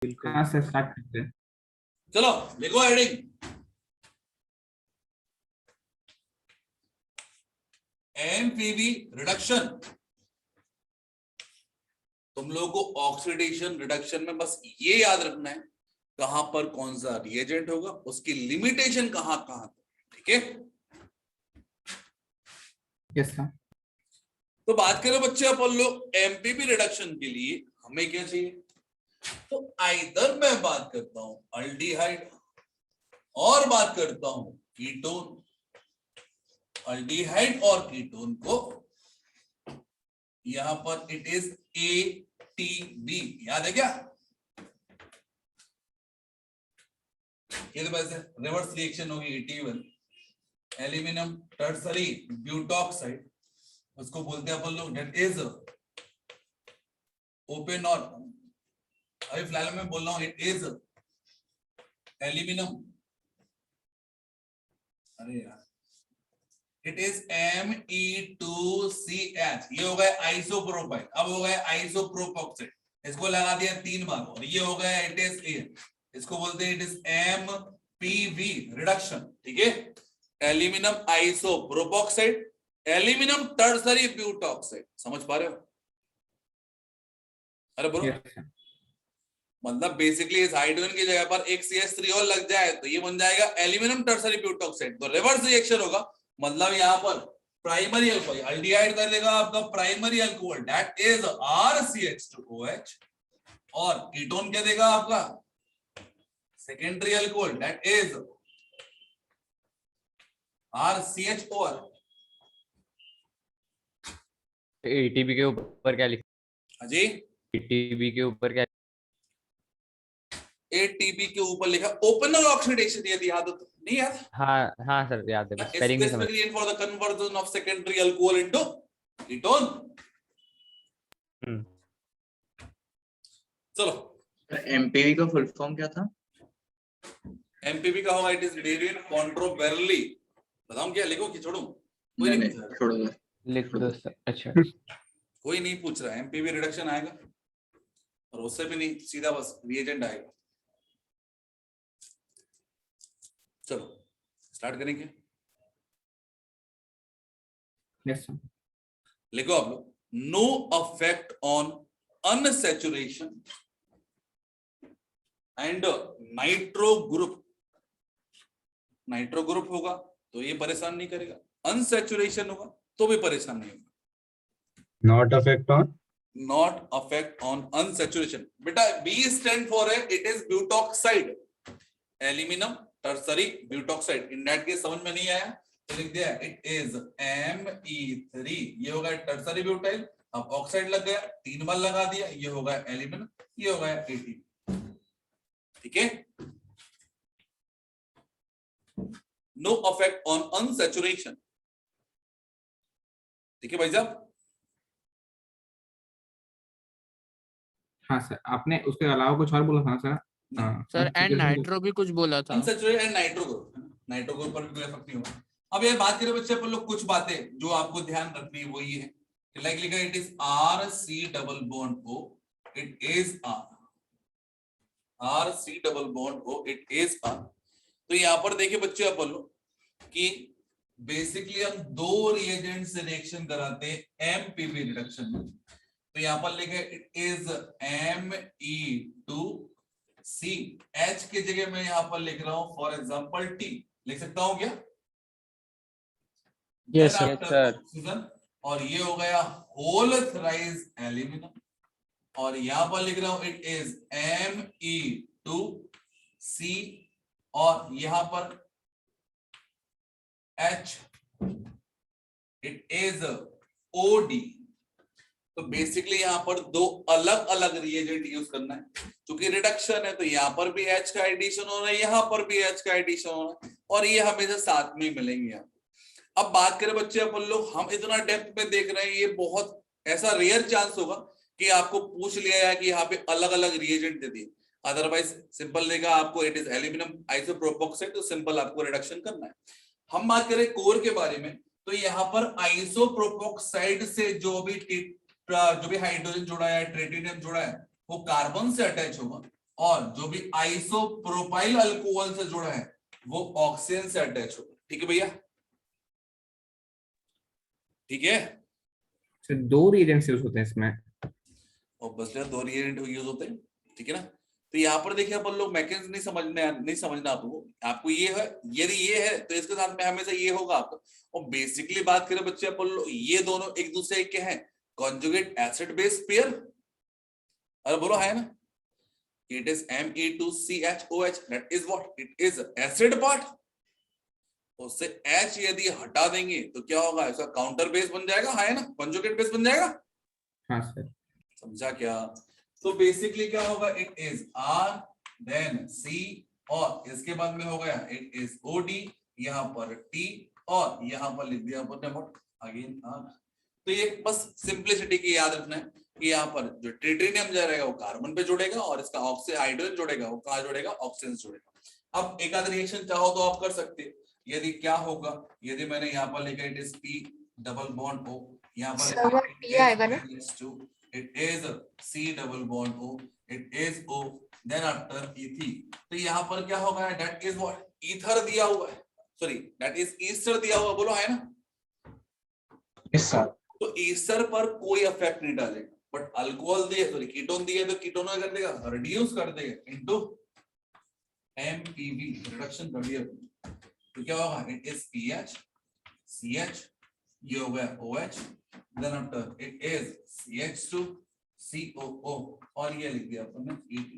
बिल्कुल। हाँ sir, start करते हैं। चलो लिखो हेडिंग, एमपीवी रिडक्शन। तुम लोगों को ऑक्सीडेशन रिडक्शन में बस ये याद रखना है कहां पर कौन सा रिएजेंट होगा, उसकी लिमिटेशन कहां कहां, ठीक है। Yes sir. तो बात करें बच्चे अपन लोग एमपीवी रिडक्शन के लिए हमें क्या चाहिए, तो आइदर मैं बात करता हूं अल्डिहाइड और बात करता हूं कीटोन। अल्डिहाइड और कीटोन को यहां पर इट इज एटीबी, याद है क्या? ये तो वैसे रिवर्स रिएक्शन होगी, एटीवन एल्यूमिनियम टर्सरी ब्यूटॉक्साइड, उसको बोलते हैं अपन लोग दैट इज ओपन, और अभी फिलहाल मैं बोल रहा हूं इट इज एल्यूमिनियम, अरे यार इट इज Me2CH, ये हो गया आइसोप्रोपाइल, अब हो गया आइसोप्रोपोक्साइड, इसको लगा दिया 3 बार, और ये हो गया इट इज ए, इसको बोलते हैं इट इज MPV रिडक्शन, ठीक है। एल्यूमिनियम आइसोप्रोपोक्साइड, एल्यूमिनियम टर्सरी ब्यूटॉक्साइड, समझ पा रहे हो? अरे बोलो। Yes sir. मतलब बेसिकली इस हाइड्रोजन की जगह पर एक CH3 और लग जाए तो ये बन जाएगा एल्यूमिनियम टर्सरी ब्यूटॉक्साइड, तो रिवर्स रिएक्शन होगा, मतलब यहाँ पर प्राइमरी अल्कोहल अल्डिहाइड कर देगा आपका primary alcohol that is RCH2OH, और कीटोन क्या देगा आपका secondary alcohol that is RCHOR। ATB के ऊपर क्या लिखा? हाँ जी, एटीबी के ऊपर क्या? ATP के ऊपर लिखा ओपनर ऑक्सीडेशन, यदि याद हो तो, नहीं याद? हाँ हाँ सर, याद है, बस स्पेलिंग नहीं समझ। Specifically for the conversion of secondary alcohol into ketone। चलो, एमपीवी का फुल फॉर्म क्या था? एमपीवी का होगा इट इज डेरिवेटिव कॉन्ट्रोबेरली, बताऊं क्या लिखो कि छोड़ूं? कोई नहीं पूछ रहा, छोड़ो दो। लिख दो सर। अच्छा कोई नहीं पूछ रहा, एमपीवी रिडक्शन आएगा और उससे भी नहीं, सीधा बस रिएजेंट आएगा। चलो स्टार्ट करेंगे, यस सर। लिखो आप लोग, no affect on unsaturation and nitro group. Nitro group होगा तो ये परेशान नहीं करेगा, अनसैचुरेशन होगा तो भी परेशान नहीं होगा। Not affect on Not affect on unsaturation, बेटा B stand for है it is butoxide, aluminium tertiary butoxide. In that case समझ में नहीं आया तो लिख दिया इट इज Me3, ये होगा टर्सरी ब्यूटाइल, अब ऑक्साइड लग गया 3 बार लगा दिया, ये होगा एल्यूमिनियम, ये होगा ATP, ठीक है। नो अफेक्ट ऑन अनसैचुरेशन, ठीक है भाई साहब। हाँ सर, आपने उसके अलावा कुछ और बोला था सर? हाँ सर एंड नाइट्रो भी कुछ बोला था। Unsaturated and nitro group, nitro group पर भी कोई इफेक्ट नहीं होगा। अब ये बात करें बच्चे अपन लोग, कुछ बातें जो आपको ध्यान रखनी है वो ये है, लाइक लिखा it is RC double bond O, it is RC double bond O, it is R। तो यहाँ पर देखिए बच्चे अपन लोग कि बेसिकली हम 2 रिएजेंट से रिएक्शन कराते हैं एमपीवी रिडक्शन में, तो यहाँ पर लिखे इट इज Me2CH की जगह मैं यहाँ पर लिख रहा हूं फॉर एग्जांपल T, लिख सकता हूं क्या? Yes Then sir. after oxygen, और ये हो गया होल थ्राइस एल्यूमिनियम, और यहां पर लिख रहा हूं इट इज Me2C, और यहां पर H, इट इज OD। तो बेसिकली यहाँ पर 2 अलग अलग रिएजेंट यूज करना है, क्योंकि रिडक्शन है तो यहाँ पर भी H का एडिशन हो रहा है, यहाँ पर भी H का एडिशन हो रहा है, और ये हमेशा साथ में मिलेंगे यहाँ। अब बात करें बच्चे अपन लोग, हम इतना डेप्थ में देख रहे हैं, ये बहुत ऐसा रेयर चांस होगा कि आपको पूछ लिया है कि यहाँ पे अलग अलग रिएजेंट दे दिए, अदरवाइज सिंपल देगा आपको इट इज एल्यूमिनियम आइसोप्रोपोक्साइड, तो सिंपल आपको रिडक्शन करना है। हम बात करें कोर के बारे में, तो यहाँ पर आइसोप्रोपोक्साइड से जो भी हाइड्रोजन जुड़ा है, ट्रिटियम जुड़ा है, वो कार्बन से अटैच होगा, और जो भी आइसोप्रोपाइल अल्कोहल से जुड़ा है वो ऑक्सीजन से अटैच होगा। ठीक है भैया, ठीक है। सर 2 रिएजेंट्स यूज होते हैं इसमें। और बस 2 रिएजेंट यूज होते हैं, ठीक है ना। तो यहाँ पर देखिए अपन लोग मैकेनिज्म नहीं समझना आपको ये है, यदि ये है तो इसके साथ में हमेशा ये होगा आपको। और बेसिकली बात करें बच्चे अपन लोग, ये दोनों एक दूसरे के हैं कॉन्जुगेट एसिड बेस पेयर। अरे बोलो है ना, it is Me2CHOH, that is what it is acid part। उससे H यदि हटा देंगे तो क्या होगा, इसका काउंटर बेस बन जाएगा, है ना, कॉन्जुगेट बेस बन जाएगा। हाँ सर, समझा क्या। तो बेसिकली क्या होगा, it is R then C और इसके बाद में हो गया इट इज OD, यहाँ पर T और यहाँ पर लिख दिया अपन ने व्हाट अगेन R। तो ये बस सिंपलिसिटी की याद रखना है कि यहाँ पर जो ट्रिटिनियम जाएगा वो कार्बन पे जुड़ेगा और इसका ऑक्सीजन हाइड्रोजन जुड़ेगा, वो कहाँ जुड़ेगा, ऑक्सीजन से जुड़ेगा। अब एक आध रिएक्शन चाहो तो आप कर सकते हैं। यदि क्या होगा, यदि मैंने यहाँ पर लिखा it is P double bond O, यहाँ पर T आएगा ना, it is C double bond O, it is O, then after ET। तो यहाँ पर क्या होगा, that is what ईथर दिया हुआ है, सॉरी that is ईस्टर दिया हुआ, बोलो है ना। Yes sir. तो ईस्टर पर कोई इफेक्ट नहीं डालेगा, बट अल्कोहल दिए, सॉरी कीटोन दिए तो कीटोन कर देगा, रिड्यूस कर देगा इनटू MPV, रिडक्शन कर दिया। तो क्या होगा, इट इज PH CH, ये हो गया OH, then after it is CH2 COO और ये लिख दिया अपन ने ET।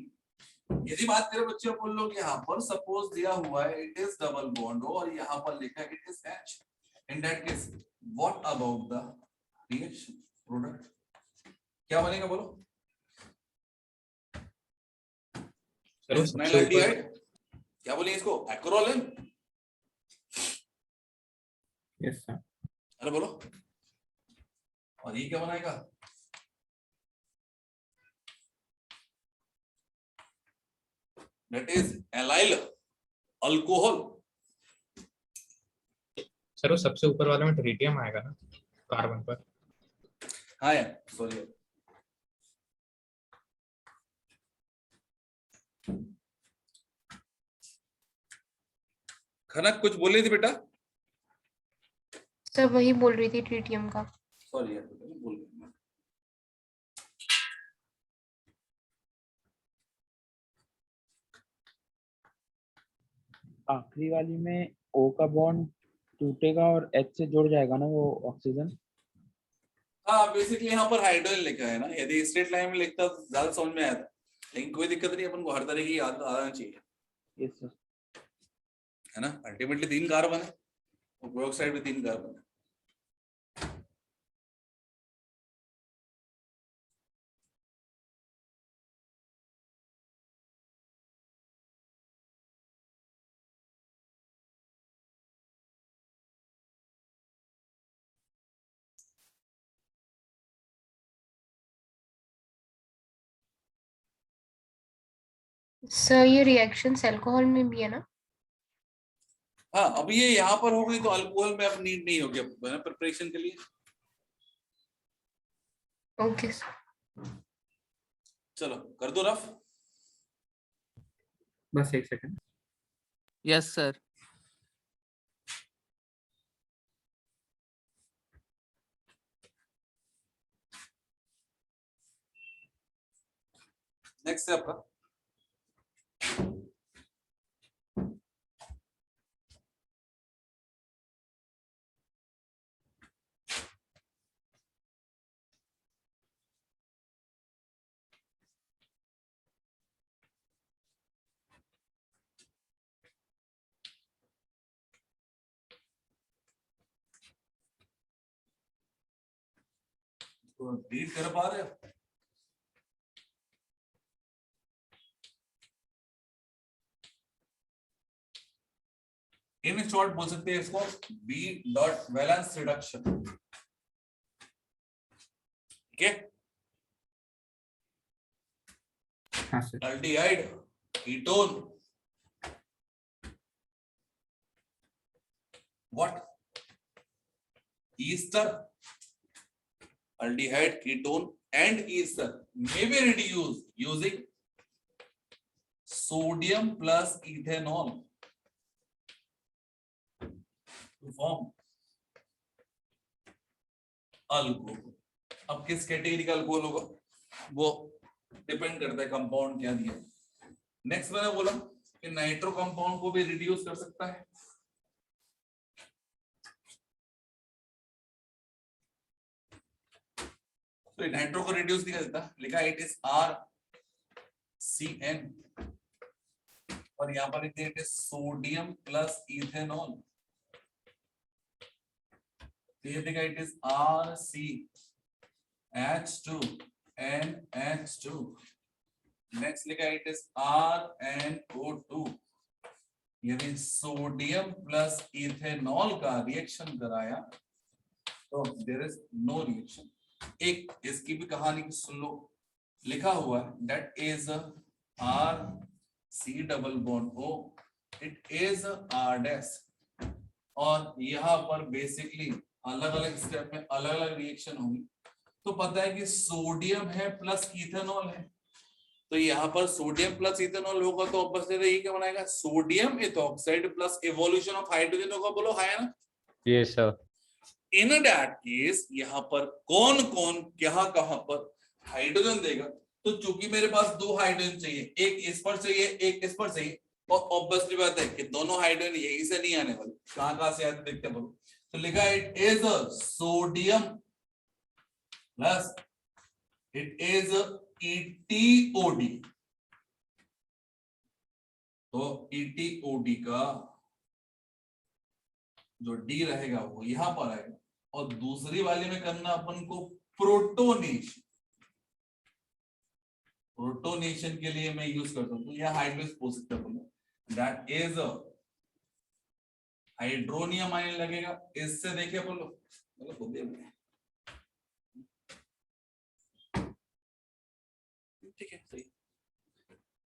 यदि बात करें बच्चे अपन लोग, यहाँ पर सपोज दिया हुआ है it is double bond O और यहाँ पर लिखा है it is H, in that case what about the reaction product, क्या बनेगा बोलो। क्या बोलेंगे इसको, एक्रोलिन। Yes sir. अरे बोलो, और ये क्या बनाएगा, that is allyl alcohol. Sir वो सबसे ऊपर वाले में ट्रिटियम आएगा ना कार्बन पर। हाँ यार सॉरी, खनक कुछ बोल रही थी बेटा। सर वही बोल रही थी ट्रिटियम का। सॉरी यार बोल रही। आखिरी वाली में O का बॉन्ड टूटेगा और H से जुड़ जाएगा ना वो ऑक्सीजन। हाँ बेसिकली यहाँ पर हाइड्रोजन लिखा है ना, यदि स्ट्रेट लाइन में लिखता तो ज्यादा समझ में आया था, लेकिन कोई दिक्कत नहीं, अपन को हर तरह की याद आना चाहिए। Yes sir. है ना, अल्टीमेटली 3 कार्बन है और प्रोऑक्साइड भी 3 कार्बन है। सर ये रिएक्शंस अल्कोहल में भी है ना। हाँ अब ये यहाँ पर हो गई तो अल्कोहल में अब नीड नहीं होगी प्रिपरेशन के लिए। Okay sir. चलो कर दो रफ। बस एक सेकंड। Yes sir. नेक्स्ट है आपका रीड कर पा रहे हो। इन शॉर्ट बोल सकते हैं इसको बी डॉट वैलेंस रिडक्शन। ठीक है, हाँ sir. Aldehyde ketone what ester, aldehyde ketone and ester may be reduced using sodium plus ethanol to form alcohol. अब किस कैटेगरी का अल्कोहल होगा वो डिपेंड करता है कंपाउंड क्या दिया। नेक्स्ट मैंने बोला कि नाइट्रो कंपाउंड को भी रिड्यूस कर सकता है। तो नाइट्रो को रिड्यूस नहीं कर सकता, लिखा इट इज RCN और यहां पर it is sodium plus ethanol. ये देखा इट इज RCH2NH2। नेक्स्ट लिखा इट इज RNO2। यदि सोडियम प्लस इथेनॉल का रिएक्शन कराया तो देयर इज नो रिएक्शन। एक इसकी भी कहानी सुन लो, लिखा हुआ है that is RC double bond O, it is R dash. और यहाँ पर बेसिकली अलग अलग स्टेप में अलग अलग रिएक्शन होंगी। तो पता है कि सोडियम है प्लस इथेनॉल है, तो यहाँ पर सोडियम प्लस इथेनॉल होगा तो ऑब्वियसली ये क्या बनाएगा, sodium ethoxide plus evolution of hydrogen होगा। बोलो है ना? Yes sir. In that case यहाँ पर कौन कौन कहां पर हाइड्रोजन देगा। तो चूंकि मेरे पास दो हाइड्रोजन चाहिए, एक इस पर चाहिए एक इस पर चाहिए, और ऑब्वियसली बात है कि दोनों हाइड्रोजन यहीं से नहीं आने वाले, कहां से आते देखते हैं। बोलो तो लिखा it is sodium plus it is ETOD। तो ETOD का जो D रहेगा वो यहां पर आएगा, और दूसरी वाले में करना अपन को प्रोटोनेशन। प्रोटोनेशन के लिए मैं यूज करता हूं, तो यह हाइड्रोजन हो सकता है। दैट इज हाइड्रोनियम आयन लगेगा। इससे देखिए बोलो, ठीक है सही।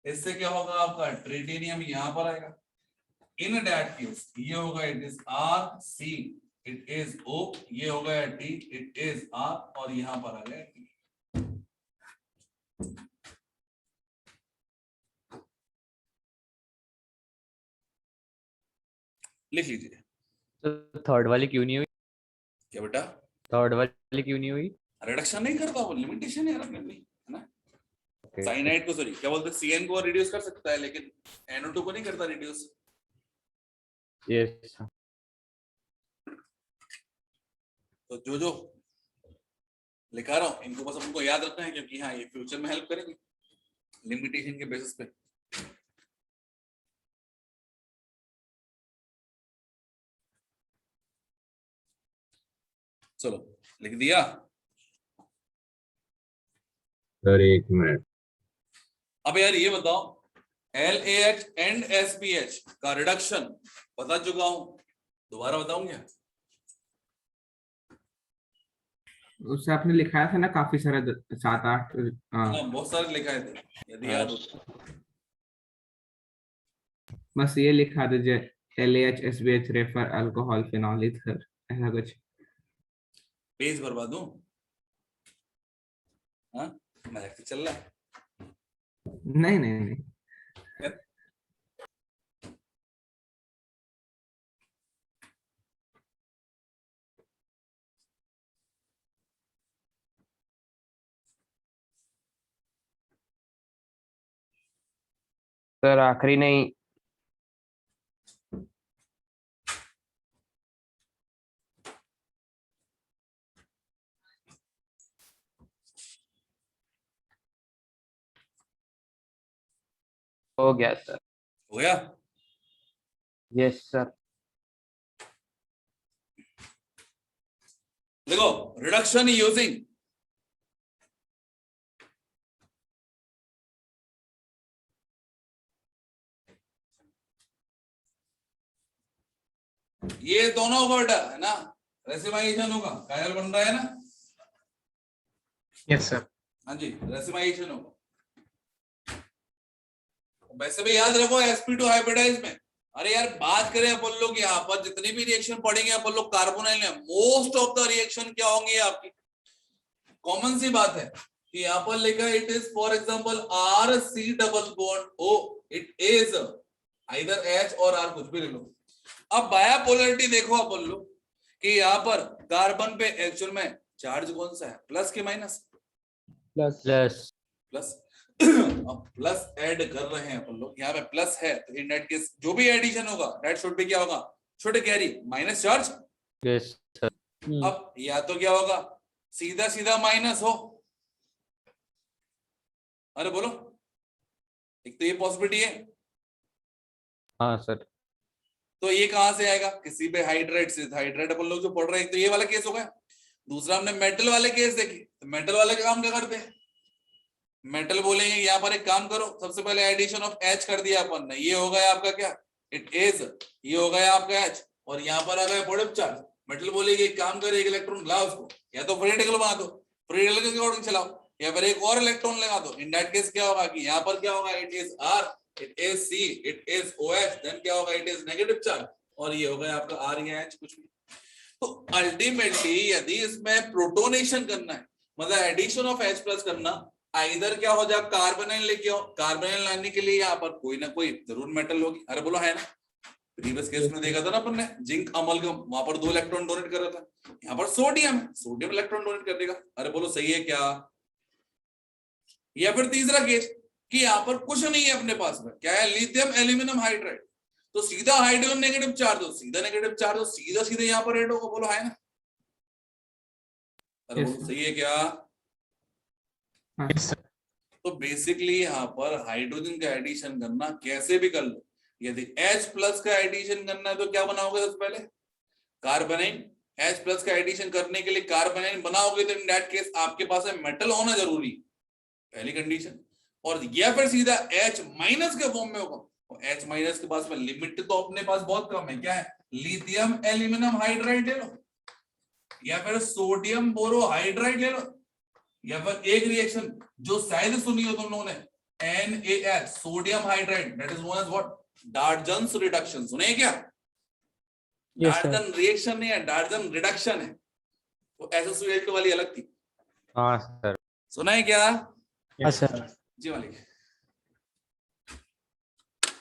इससे क्या होगा आपका ट्रिटिनियम यहां पर आएगा। इन दैट केस ये होगा it is RC, it is O, ये हो गया T, इट इज R, और यहां पर आ गया T। लिख लीजिए। तो थर्ड वाली क्यों नहीं हुई? क्या बेटा? थर्ड वाली क्यों नहीं हुई? रिडक्शन नहीं करता वो, लिमिटेशन है अपने में, है ना? Okay. साइनाइड को सॉरी क्या बोलते हैं, CN को रिड्यूस कर सकता है लेकिन NO2 को नहीं करता रिड्यूस। यस। तो जो लिखा रहा हूं इनको बस हमको याद रखना है, क्योंकि हाँ ये फ्यूचर में हेल्प करेंगे लिमिटेशन के बेसिस पे। चलो लिख दिया। सर एक मिनट। अब यार ये बताओ, LAH एंड SPH का रिडक्शन बता चुका हूं, दोबारा बताऊं क्या? उससे आपने लिखाया था ना काफी सारा 7-8। बहुत सारे लिखा है थे, यदि याद हो तो। बस ये लिखा दीजिए LAH SBH refer alcohol phenol ether, ऐसा कुछ। पेज भरवा दूं? हाँ मजाक से चल रहा है? नहीं नहीं नहीं। सर आखिरी नहीं। हो गया सर। हो गया? Yes sir. देखो रिडक्शन यूजिंग ये दोनों वर्ड है ना, रेसिमाइजेशन होगा, कायल बन रहा है ना? Yes sir. हाँ जी रेसिमाइजेशन होगा। वैसे भी याद रखो sp2 हाइब्रिडाइज में, अरे यार बात करें अपन लोग यहाँ पर जितनी भी रिएक्शन पढ़ेंगे अपन लोग कार्बोनाइल में, मोस्ट ऑफ द रिएक्शन क्या होंगे आपकी कॉमन सी बात है कि यहाँ पर लिखा it is for example RC double bond O, it is either H और R, कुछ भी ले लो। अब बायोपोलैरिटी देखो, आप बोल लो कि यहाँ पर कार्बन पे एक्चुअल में चार्ज कौन सा है, प्लस के माइनस? Plus plus plus. अब प्लस ऐड कर रहे हैं अपन लोग, यहाँ पे प्लस है, तो इन दैट केस जो भी एडिशन होगा दैट शुड बी क्या होगा, should carry minus charge. Yes sir. अब या तो क्या होगा, सीधा सीधा माइनस हो, अरे बोलो, एक तो ये पॉसिबिलिटी है। हाँ सर। तो ये कहां से आएगा, किसी पे हाइड्रेट से, हाइड्रेट अपन लोग जो पढ़ रहे हैं, तो ये वाला केस हो गया। दूसरा हमने मेटल वाले केस देखे, तो मेटल वाले का काम क्या करते हैं, मेटल बोलेंगे यहाँ पर एक काम करो, सबसे पहले एडिशन ऑफ H कर दिया अपन ने, ये हो गया आपका क्या, इट इज, ये हो गया आपका H, और यहाँ पर आ गया पॉजिटिव चार्ज। मेटल बोलेगी एक काम करे, एक इलेक्ट्रॉन लाओ उसको, या तो फ्री रेडिकल बना दो, फ्री रेडिकल के अकॉर्डिंग चलाओ, या फिर एक और इलेक्ट्रॉन लगा दो। इन दैट केस क्या होगा कि यहाँ पर क्या होगा, it is R, it is C, it is OH, then क्या होगा, इट इज नेगेटिव चार्ज, और ये हो गया आपका R या H, कुछ भी। तो अल्टीमेटली यदि इसमें प्रोटोनेशन करना है, मतलब एडिशन ऑफ H प्लस करना, आइदर क्या हो जाए, कार्बोनाइल लेके आओ, कार्बोनाइल लाने के लिए यहाँ पर कोई ना कोई जरूर मेटल होगी। अरे बोलो है ना, प्रीवियस केस में देखा था ना अपन ने, जिंक अमलगम, वहां पर 2 इलेक्ट्रॉन डोनेट कर रहा था, यहाँ पर सोडियम है, सोडियम इलेक्ट्रॉन डोनेट कर देगा। अरे बोलो सही है क्या? या फिर तीसरा केस कि यहाँ पर कुछ नहीं है अपने पास में, क्या है, लिथियम एल्यूमिनियम हाइड्राइड, तो सीधा हाइड्रोजन नेगेटिव चार्ज हो, सीधा नेगेटिव चार्ज हो, सीधा सीधे यहाँ पर ऐड होगा। बोलो है ना? अरे बोलो सही है क्या? तो बेसिकली यहाँ पर हाइड्रोजन का एडिशन करना कैसे भी कर लो, यदि H प्लस का एडिशन करना है तो क्या बनाओगे, सबसे पहले कार्बोनाइन। H प्लस का एडिशन करने के लिए कार्बोनाइन बनाओगे तो इन दैट केस आपके पास है मेटल होना जरूरी, पहली कंडीशन। और या फिर सीधा H माइनस के फॉर्म में होगा, और H माइनस के पास में लिमिट तो अपने पास बहुत कम है, क्या है, लिथियम एल्यूमिनियम हाइड्राइड ले लो, या फिर सोडियम बोरोहाइड्राइड ले लो, या फिर एक रिएक्शन जो शायद सुनी हो तुम लोगों ने, NaH sodium hydride, that is known as what, Darzens reduction. सुने क्या? डार्जन रिएक्शन नहीं है, डार्जन रिडक्शन है, वो SSO वाली अलग थी। हाँ सर। सुना है क्या? हाँ सर। जी मालिक।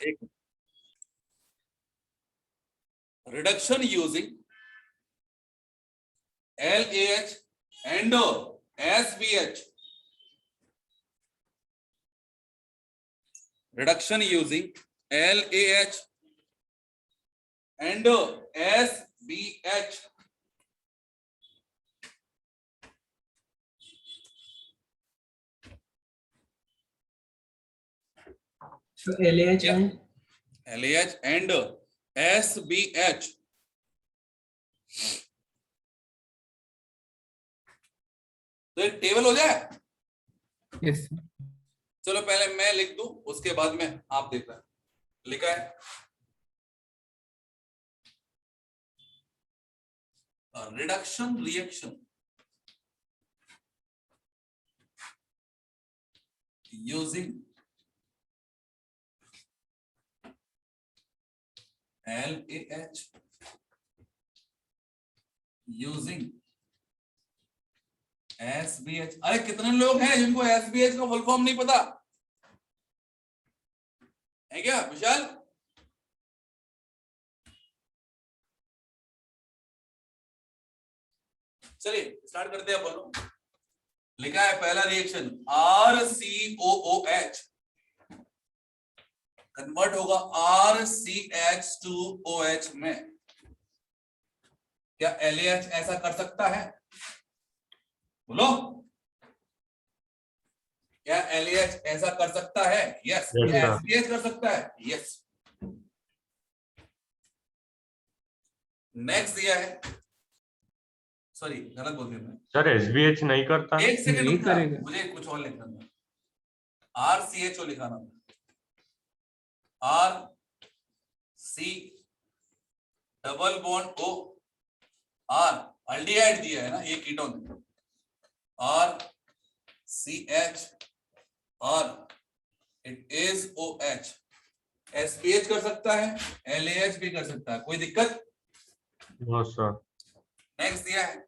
एक reduction using LaH and SBH, reduction using LaH and SBH So LAH and LaH and SBH, तो एक टेबल हो जाए। yes, चलो पहले मैं लिख दूं, उसके बाद में आप देखना। लिखा है reduction reaction using LaH using SBH। अरे कितने लोग हैं जिनको SBH का फुल फॉर्म नहीं पता है क्या विशाल? चलिए स्टार्ट करते हैं। बोलो, लिखा है पहला रिएक्शन RCOOH कन्वर्ट होगा RCH2OH में। क्या LaH ऐसा कर सकता है? बोलो, क्या LaH ऐसा कर सकता है? यस। क्या SBH कर सकता है? यस। नेक्स्ट दिया है, सॉरी गलत बोल दिया मैं सर, SBH नहीं करता। एक सेकंड नहीं रुकना, करेगा। मुझे कुछ और लिखना था। RCHO लिखा ना, RC double bond O, R aldehyde दिया है ना, ये कीटोन है, RCH और इट इज OH। SBH कर सकता है, LaH भी कर सकता है, कोई दिक्कत? No sir. नेक्स्ट दिया है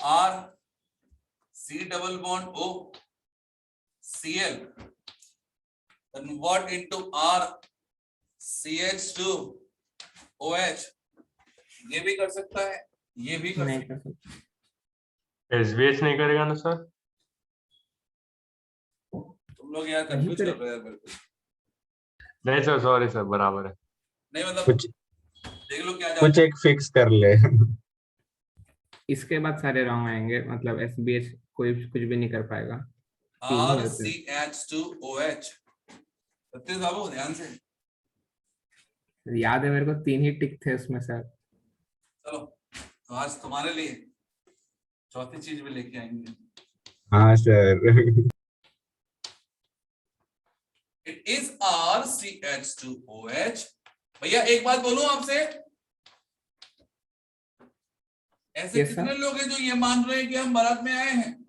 RC double bond O, Cl convert into RCH2OH, ये भी कर सकता है, ये भी कर नहीं सकता कर सकते। एसबीएच नहीं करेगा ना सर? है। तुम लोग यार नहीं कंफ्यूज कर रहे हो यार मेरे को। नहीं सर, सॉरी सर, बराबर है। नहीं मतलब कुछ देख लो क्या कुछ जाता है। एक फिक्स कर ले। इसके बाद सारे रॉन्ग आएंगे, मतलब एसबीएच कोई कुछ भी नहीं कर पाएगा। तीन ही होते हैं। RCH2OH, सत्य बाबू ध्यान से। याद है मेरे को, 3 ही टिक थे उसमें सर। चलो तो आज तुम्हारे लिए चौथी चीज भी लेके आएंगे। हाँ सर। It is RCH2OH। भैया एक बात बोलूं आपसे, ऐसे Yes, कितने sir. लोग हैं जो ये मान रहे हैं कि हम बारात में आए हैं?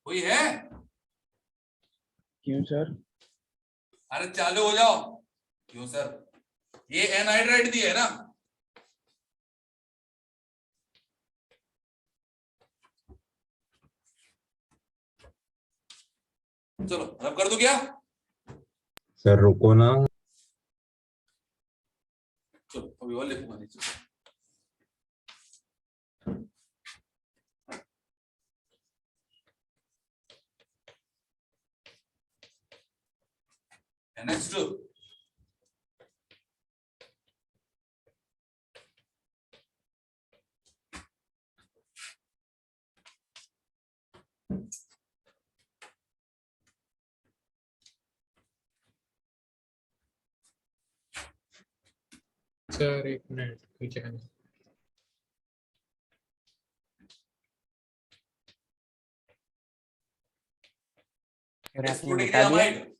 कोई है? क्यों सर? अरे चालू हो जाओ। क्यों सर? ये एनहाइड्राइड दी है ना? चलो रब कर दो क्या? सर रुको ना। चलो अभी और लिखूंगा नीचे। NH2 सर एक मिनट पीछे आना। सर आपने एक्सक्लूडिंग मिटा दिया? अमाइड।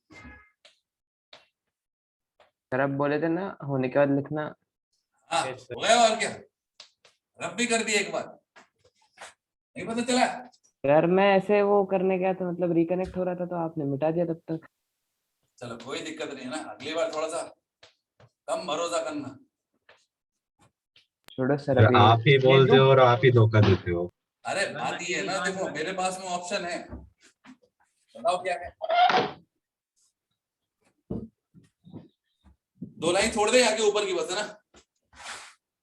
सर आप बोले थे ना होने के बाद लिखना। हाँ हो गया और क्या? रब भी कर दिया एक बार, नहीं पता चला? यार मैं ऐसे वो करने गया था, मतलब रिकनेक्ट हो रहा था तो आपने मिटा दिया तब तक। चलो कोई दिक्कत नहीं है ना, अगली बार थोड़ा सा कम भरोसा करना। छोड़ो सर, सर अभी आप ही भेज बोलते दूं? हो और आप ही धोखा देते हो। अरे बात ये है ना, देखो मेरे पास में ऑप्शन है, बताओ क्या है। 2 लाइन छोड़ दे आगे ऊपर की बस है ना।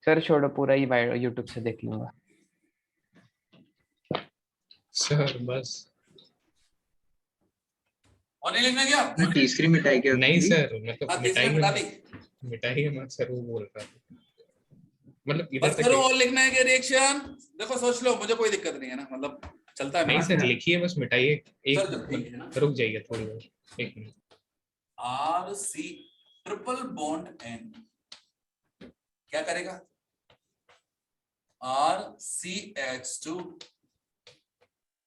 सर छोड़ो, पूरा ही यूट्यूब से देख लूंगा। सर बस। और नहीं लिखना क्या? तीसरी मिठाई क्या नहीं सर, मतलब हाँ तीसरी मिठाई मिटा दी। मिठाई मत सर, वो बोल रहा था। मतलब इधर बस तक करो और लिखना है कि रिएक्शन। देखो सोच लो, मुझे कोई दिक्कत नहीं है ना, मतलब चलता है नहीं मेरा। सर लिखिए बस मिठाई। एक चल चल ठीक है ना। रुक जाइए थोड़ी देर, एक minute. RC triple bond N क्या करेगा? RCH2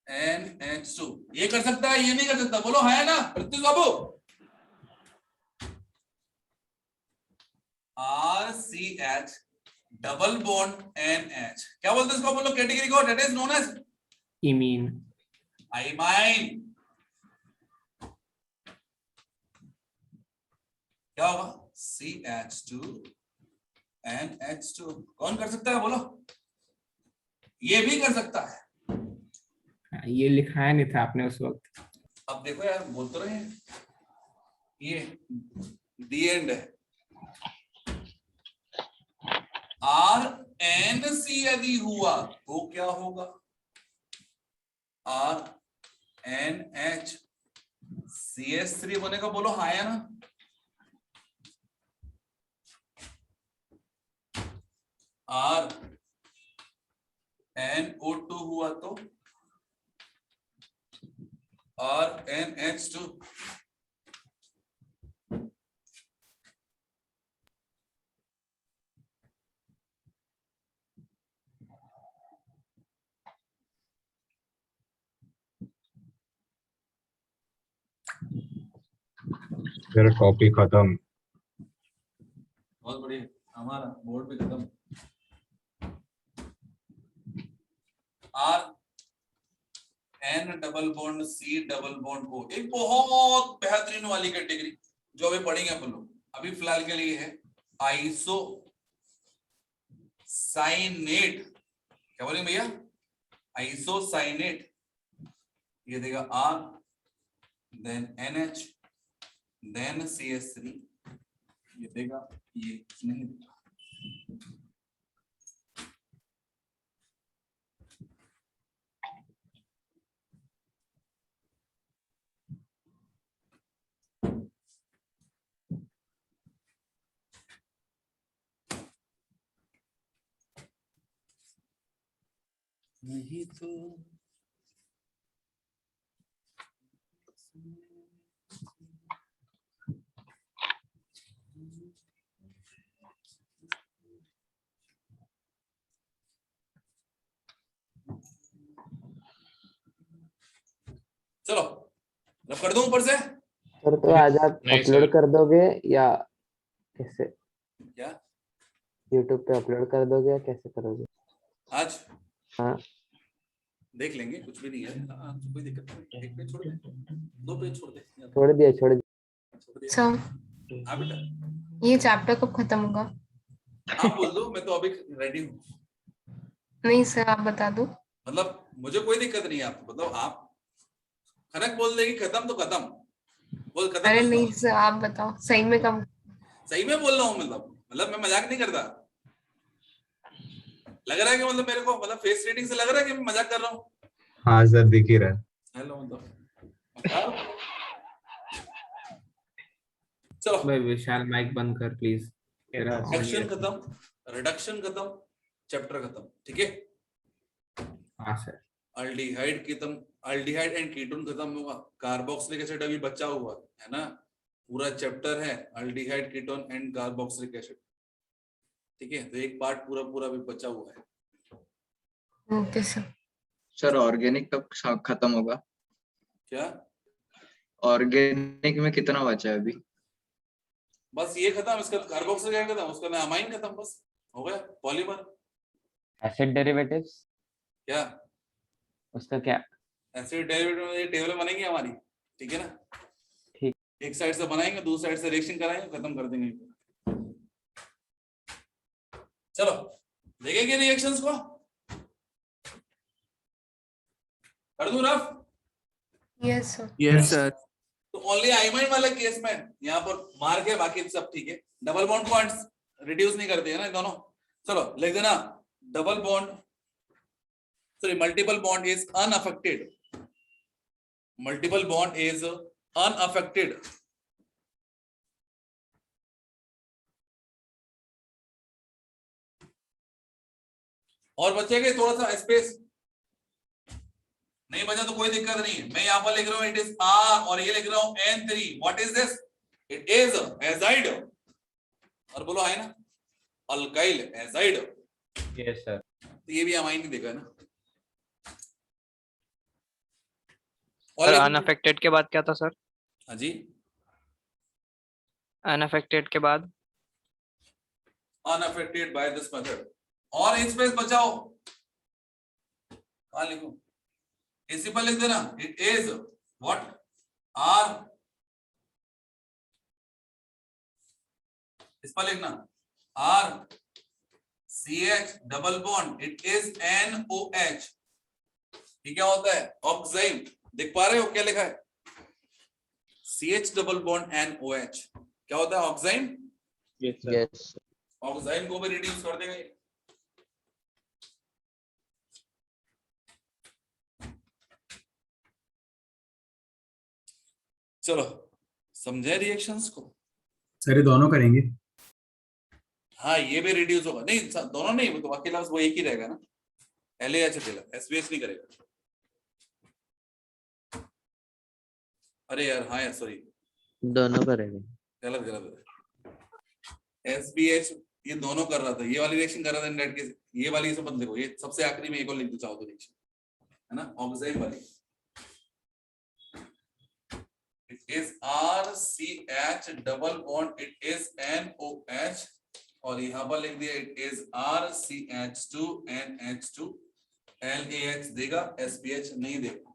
NH2 ये कर सकता है, ये नहीं कर सकता? बोलो है ना प्रत्युष बाबू? RCH डबल बॉन्ड NH क्या बोलते हैं इसको? बोलो कैटेगरी को, that is known as imine. Imine. क्या होगा? CH2 NH2 कौन कर सकता है बोलो? ये भी कर सकता है। ये लिखाया नहीं था आपने उस वक्त। अब देखो यार, बोल तो रहे हैं ये दी एंड है। RNC यदि हुआ तो क्या होगा? RNH CH3 बनेगा। बोलो हाँ या ना? RNO2 हुआ तो RNH2 सर कॉपी खत्म। बहुत बढ़िया, हमारा बोर्ड भी खत्म। RN double bond C double bond को एक बहुत बेहतरीन वाली कैटेगरी जो अभी पढ़ेंगे अपन लोग, अभी फिलहाल के लिए है आइसो साइनेट। क्या बोलेंगे भैया? आइसोसाइनेट। ये देगा R, then NH, then CH3, ये देगा, ये नहीं देगा। नहीं तो चलो रब कर दूं ऊपर से सर तो आज आप नहीं, अपलोड सर। कर दोगे या कैसे? क्या यूट्यूब पे अपलोड कर दोगे या कैसे करोगे? आज हाँ। देख लेंगे, कुछ भी नहीं है। हाँ, कोई दिक्कत नहीं। एक पेज छोड़ दे, 2 पेज छोड़ दे, छोड़ दिया छोड़ दिया। सर हाँ बेटा, ये चैप्टर कब खत्म होगा? आप बोल दो, मैं तो अभी रेडी हूँ। नहीं सर, आप बता दो। मतलब मुझे कोई दिक्कत नहीं है, आपको मतलब आप खनक बोल देगी खत्म तो खत्म, बोल खत्म। अरे नहीं सर, आप बताओ सही में कब? सही में बोल रहा हूँ, मतलब मैं मजाक नहीं करता। लग रहा है कि मतलब मेरे को मतलब फेस रीडिंग से लग रहा है कि मैं मजाक कर रहा हूँ। हाँ सर, दिख ही रहा है। हेलो मतलब चलो भाई विशाल माइक बंद कर प्लीज। रिडक्शन खत्म, रिडक्शन खत्म, चैप्टर खत्म। ठीक है, हाँ सर। अल्डिहाइड खत्म, अल्डिहाइड एंड कीटोन खत्म हुआ, कार्बोक्सिलिक एसिड अभी बचा हुआ है ना। पूरा चैप्टर है aldehyde, ketone and carboxylic acid. ठीक है, तो एक पार्ट पूरा पूरा भी बचा हुआ है। Okay sir. सर ऑर्गेनिक कब खत्म होगा? क्या ऑर्गेनिक में कितना बचा है अभी? बस ये खत्म, इसका कार्बोक्सिलिक एसिड खत्म, उसका मैं अमाइन खत्म, बस हो गया। पॉलीमर एसिड डेरिवेटिव्स क्या, उसका क्या? एसिड डेरिवेटिव में ये टेबल बनेगी हमारी। ठीक है ना, ठीक। एक साइड से बनाएंगे, दूसरी साइड से रिएक्शन कराएंगे, खत्म कर देंगे। चलो देखेंगे रिएक्शंस को, कर दूं rough? Yes sir. Yes sir. तो ओनली आइमाइन वाले केस में यहाँ पर मार्क है, बाकी सब ठीक है। डबल बॉन्ड पॉइंट्स रिड्यूस नहीं करते हैं ना दोनों। चलो लिख देना, double bond sorry multiple bond is unaffected, multiple bond is unaffected. और बचेगा थोड़ा सा स्पेस, नहीं बचा तो कोई दिक्कत नहीं है। मैं यहां पर लिख रहा हूं इट इज R और ये लिख रहा हूं N3। What is this? It is azide. और बोलो है ना, अल्काइल एजाइड। Yes sir. तो ये भी अमाइन नहीं देखा ना। सर अनअफेक्टेड के बाद क्या था सर? हाँ जी, अनअफेक्टेड के बाद अनअफेक्टेड बाय दिस मेथड। और स्पेस बचाओ, कहां लिखूं? इसी पर लिख देना, इट इज व्हाट R, इस पर लिखना R CH double bond, it is NOH। ये क्या होता है? ऑक्साइड। देख पा रहे हो क्या लिखा है? CH डबल बॉन्ड NOH क्या होता है? ऑक्साइड। यस। ऑक्साइड को भी रिड्यूस कर देगा ये। चलो समझे रिएक्शंस को? सर ये दोनों करेंगे? हाँ ये भी रिड्यूस होगा। नहीं दोनों नहीं, वो तो अकेला वो एक ही रहेगा ना, LAH अकेला, SVH नहीं करेगा। अरे यार हाँ यार सॉरी, दोनों करेंगे। गलत गलत है। SBH ये दोनों कर रहा था, ये वाली रिएक्शन कर रहा था इन दैट केस। ये वाली सब मत देखो, ये सबसे आखिरी में एक और लिख दो चाहो तो रिएक्शन, है ना, ऑक्साइड वाली। It is RCH double bond, it is NOH। और यहां पर लिख दिया it is RCH2 NH2। LAH देगा, SBH नहीं देगा।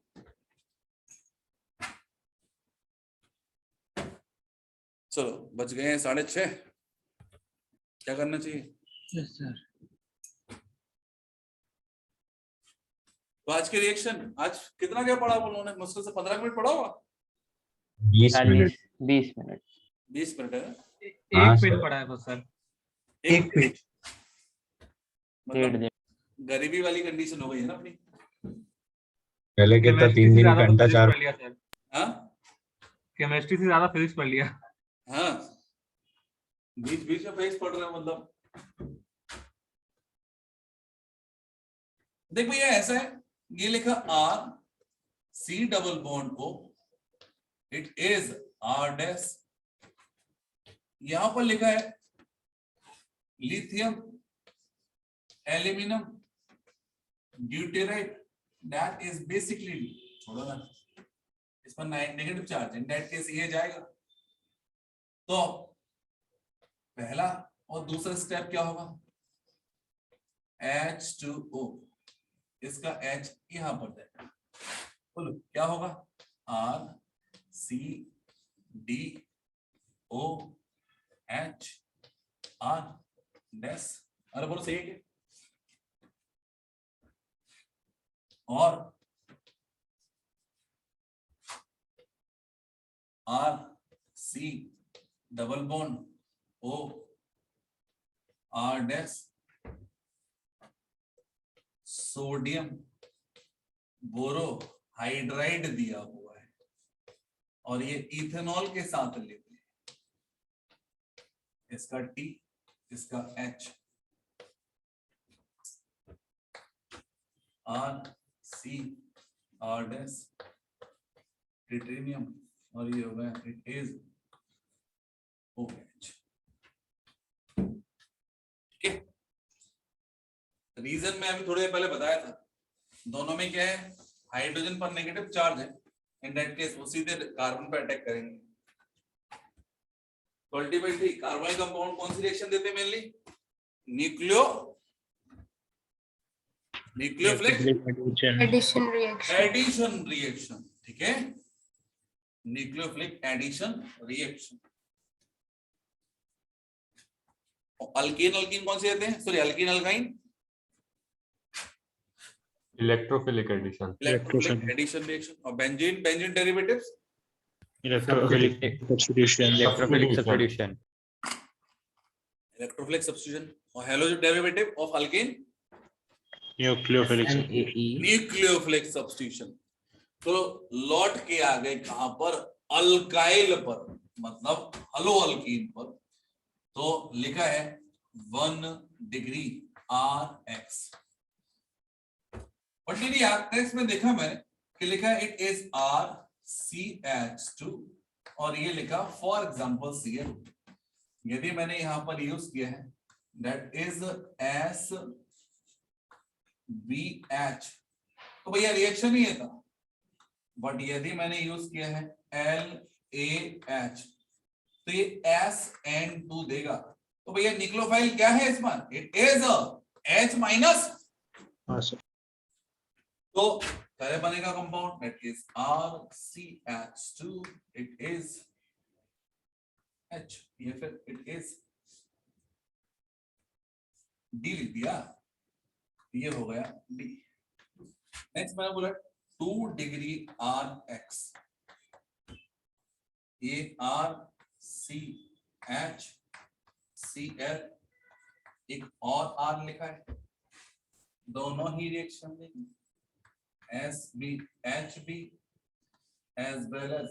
चलो बच गए हैं 6:30। क्या करना चाहिए? Yes sir. तो आज के रिएक्शन, आज कितना क्या पढ़ा आप लोगों ने? मुश्किल से 15 मिनट पढ़ा होगा। 20 मिनट 20 मिनट 20 मिनट है। हाँ एक सर। पेज पढ़ा है बस सर, एक पेज डेढ़ मतलब दिन गरीबी वाली कंडीशन हो गई है ना अपनी। पहले कितना केमिस्ट्री 3 से दिन ज्यादा तो घंटा फिजिक्स 4 पढ़ लिया सर, हाँ केमिस्ट्री से ज्यादा फिजिक्स पढ़ लिया। हाँ, बीच बीच में फेस पढ़ रहे हो मतलब। देख भैया ऐसा है, ये लिखा R C double bond O, it is R dash. यहां पर लिखा है lithium aluminium deuteride, that is basically, छोड़ो ना, इस पर negative charge, in that case ये जाएगा। तो पहला और दूसरा स्टेप क्या होगा? H2O, इसका H यहां पर जाएगा। बोलो क्या होगा? R C D O H R dash. अरे बोलो सही है क्या? और R C double bond O R dash, sodium borohydride दिया हुआ है और ये इथेनॉल के साथ लेते हैं। इसका T, इसका H, R C R dash tritium, और ये हो गया इट इज OH। ठीक है, रीजन में अभी थोड़ी देर पहले बताया था, दोनों में क्या है? हाइड्रोजन पर नेगेटिव चार्ज है, इन दैट केस वो सीधे कार्बन पर अटैक करेंगे। तो अल्टीमेटली कार्बोनिल कंपाउंड कौन सी रिएक्शन देते हैं? Mainly nucleophilic addition reaction. Addition reaction. ठीक है, nucleophilic addition reaction. Alkene alkene कौन से देते हैं? Sorry, alkene alkyne electrophilic addition. Electrophilic addition reaction. और benzene benzene derivatives electrophilic substitution. Electrophilic substitution. और halogen derivative of alkane nucleophilic substitution. तो लौट के आ गए कहां पर? अल्काइल पर, मतलब हलो अल्कीन पर। तो लिखा है 1 डिग्री RX। और टेक्स्ट में देखा मैंने कि लिखा है इट इज RCH2 और ये लिखा फॉर एग्जांपल Cl। यदि मैंने यहां पर यूज किया है दैट इज SVH, तो भैया रिएक्शन ही है था। बट यदि मैंने यूज किया है LAH, तो ये SN2 देगा। तो भैया निक्लोफाइल क्या है इसमें? It is H minus. तो पहले बनेगा compound that is RCH2, it is H, ये फिर इट इज D लिख दिया, ये हो गया D। नेक्स्ट मैंने बोला 2 डिग्री RX, ये RCHCl, एक और R लिखा है, दोनों ही रिएक्शन देंगे SBHB as well as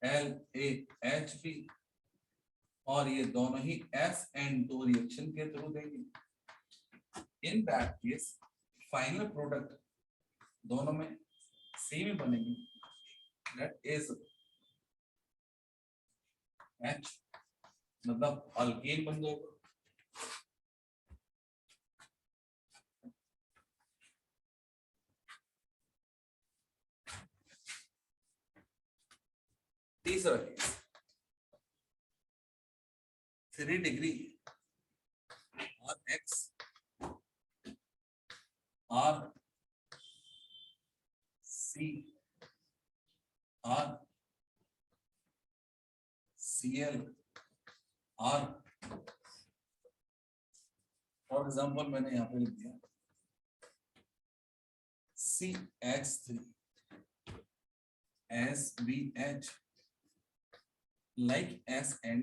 LAHB, और ये दोनों ही SN2 रिएक्शन के थ्रू देंगे। इन दैट केस फाइनल प्रोडक्ट दोनों में सेम ही बनेगी, दैट इज H, मतलब अल्केन बन जाएगा। तीसरा case 3 degree RX RCL R। For example मैंने यहां पे लिख दिया CH3 SBH like SN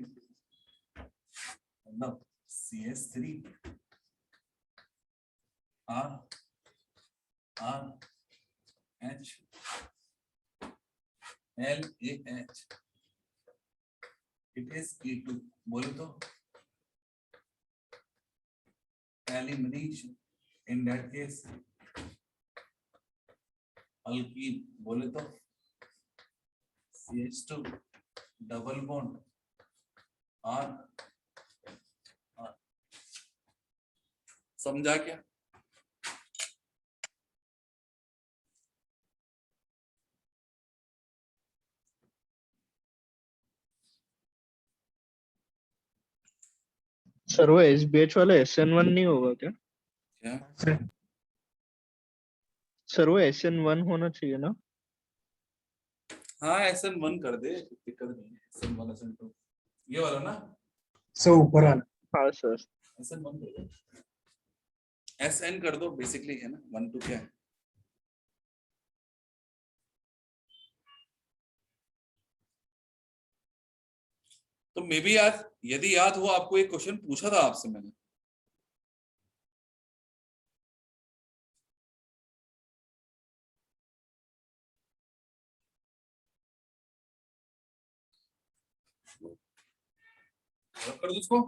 मतलब CH3 RH LAH it is E2 बोले तो elimination in that case alkene बोले तो CH2 double bond R समझा क्या? सर वो SBH वाला SN1 नहीं होगा क्या? क्या? सर वो SN1 होना चाहिए ना? हाँ SN1 कर दे, दिक्कत नहीं है। SN1 SN2 ये वाला ना? सर ऊपर वाला। हाँ सर। SN1 कर दो, SN कर दो बेसिकली है ना, 1 2 क्या है? तो मे बी यार यदि याद हो आपको एक क्वेश्चन पूछा था आपसे मैंने, कर दो उसको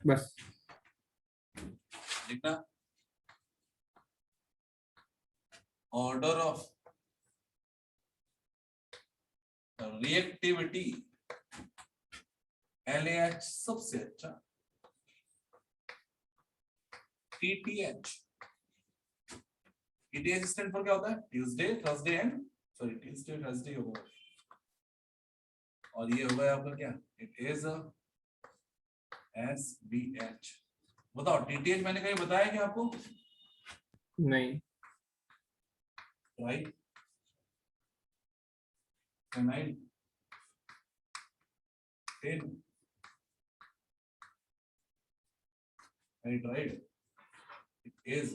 बस लिखना ऑर्डर ऑफ रिएक्टिविटी LAH सबसे अच्छा, TTH TTH स्टैंड फॉर क्या होता है? Tuesday Thursday and sorry Tuesday Thursday होगा और ये होगा आपका क्या? It is SBH। बताओ TTH मैंने कहीं बताया क्या आपको? नहीं, right phenyl 10 right it is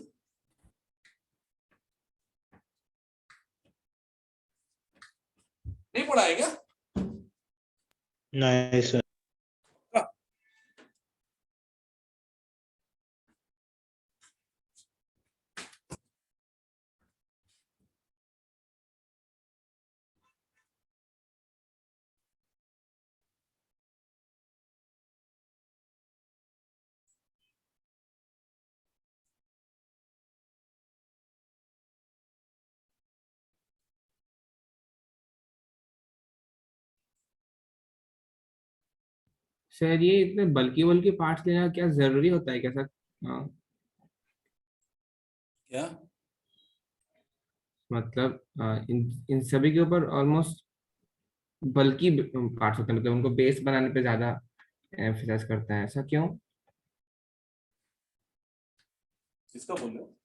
नहीं पढ़ा है क्या? नहीं सर। सर ये इतने बल्कि बल्कि पार्ट्स लेना क्या जरूरी होता है क्या सर? हाँ, क्या मतलब इन इन सभी के ऊपर ऑलमोस्ट बल्कि पार्ट्स होते हैं, मतलब उनको बेस बनाने पे ज्यादा एम्फसाइज करता है, ऐसा क्यों? किसका बोल रहे हो?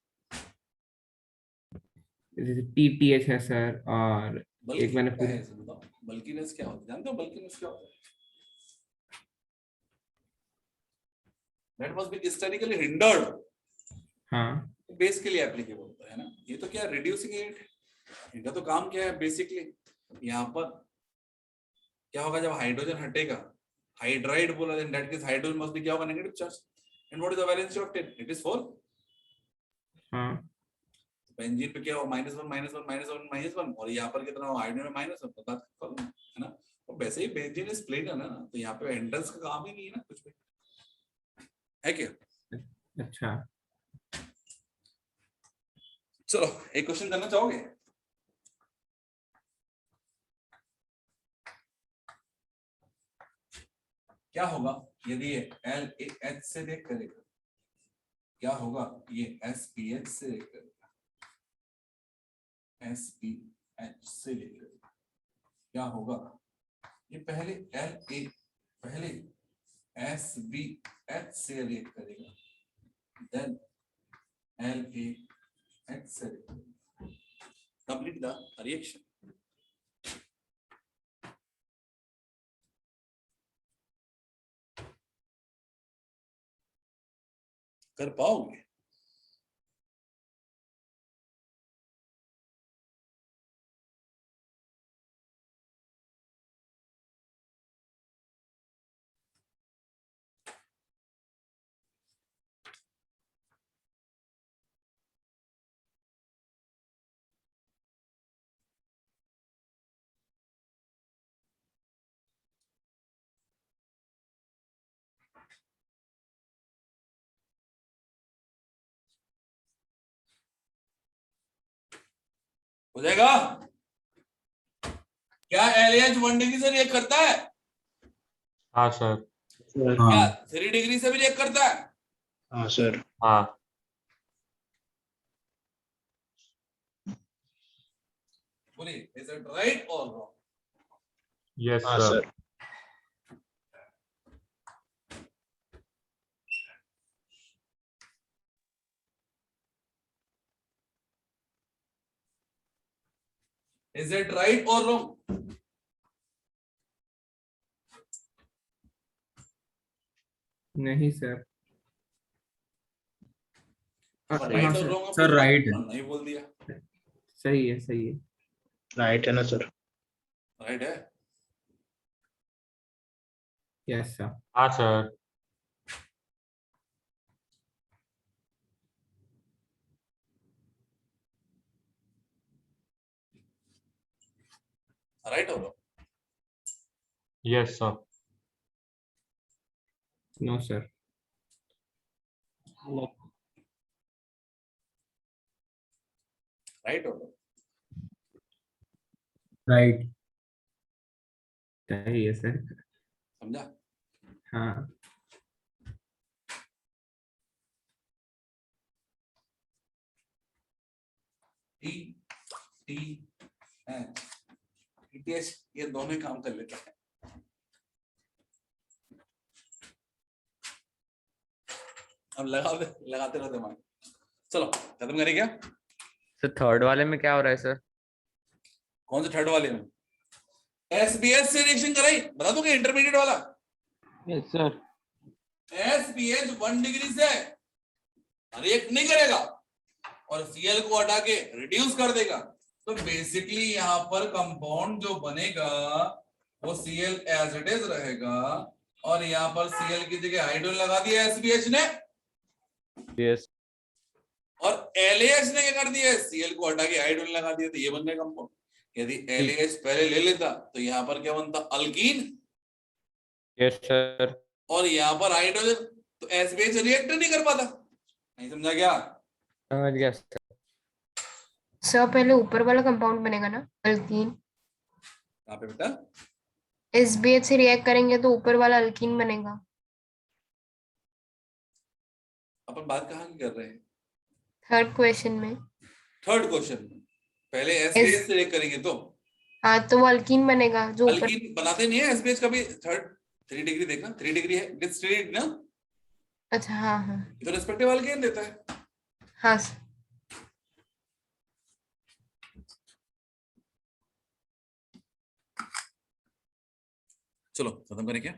जैसे TTH है सर, और एक मैंने क्या है इसे बताओ, बल्कीनेस क्या होता है? जानते हो बल्कीनेस क्या होता है? That must be statically hindered। हाँ, बेस के लिए एप्लीकेबल होता है ना। ये तो क्या रिड्यूसिंग एट, इनका तो काम क्या है बेसिकली, यहाँ पर क्या होगा जब हाइड्रोजन हटेगा, हाइड्राइड बोला, इन that case hydrogen must be क्या होगा? Negative charge. And what is the valency of 10? It is 4। हाँ, बेंजीन पे क्या हो? -1 -1 -1 -1, और यहाँ पर कितना हो? हाइड्रोजन में -1 बता सकता है ना। और वैसे ही बेंजीन इज प्लेन है ना, तो यहाँ पे एंट्रेंस का काम ही नहीं है ना कुछ भी, है क्या? अच्छा। चलो एक क्वेश्चन करना चाहोगे? क्या होगा यदि ये LAH से रिएक्ट करेगा? क्या होगा ये SPH से रिएक्ट करेगा? SPH से रिएक्ट करेगा, क्या होगा? ये पहले SBH से रिएक्ट करेगा, देन LAH से रिएक्ट करेगा। Complete the reaction. कर पाओगे? हो जाएगा। क्या LH 1 डिग्री से रिएक्ट करता है? हाँ सर। क्या 3 डिग्री से भी रिएक्ट करता है? हाँ सर। हाँ। बोलिए, इज इट राइट और रॉन्ग? यस हाँ sir. Sir. Is it right or wrong? नहीं सर। राइट और सर, रॉन्ग सर राइट है। नहीं बोल दिया। सही है, सही है। राइट है ना सर? राइट है। Yes sir. हाँ सर। राइट और wrong? Yes sir. No sir. Right और रॉन्ग? राइट। सही है सर। समझा? हाँ। टी टी एच TTH ये दोनों ही काम कर लेते हैं। अब लगाते रहो दिमाग। चलो खत्म करें क्या? सर थर्ड वाले में क्या हो रहा है सर? कौन से थर्ड वाले में? SBS से रिएक्शन कराई, बता दूं क्या इंटरमीडिएट वाला? Yes sir. SPH 1 डिग्री से रिएक्ट नहीं करेगा और Cl को हटा के रिड्यूस कर देगा। तो बेसिकली यहाँ पर कंपाउंड जो बनेगा वो Cl एज इट इज रहेगा और यहाँ पर Cl की जगह हाइड्रोजन लगा दिया SPH ने यस। और LAH ने क्या कर दिया? Cl को हटा के हाइड्रोजन लगा दिया, तो ये बन गया कंपाउंड। यदि LAH पहले ले लेता तो यहाँ पर क्या बनता? अल्कीन। Yes sir. और यहाँ पर हाइड्रोजन, तो SPH रिएक्ट नहीं कर पाता। नहीं समझा क्या? समझ गया सर। सर पहले ऊपर वाला कंपाउंड बनेगा ना, अल्कीन। कहाँ पे बेटा? SBH से रिएक्ट करेंगे तो ऊपर वाला अल्कीन बनेगा। अपन बात कहाँ की कर रहे हैं? थर्ड क्वेश्चन में। थर्ड क्वेश्चन में पहले SPH से रिएक्ट करेंगे तो हाँ, तो वो अल्कीन बनेगा जो ऊपर। अल्कीन बनाते नहीं है SPH कभी। थर्ड 3 डिग्री देखना, 3 डिग्री है, इट्स 3 डिग्री ना। अच्छा हाँ हाँ तो रेस्पेक्टिव अल्केन देता है। हाँ सर। चलो खत्म करें क्या?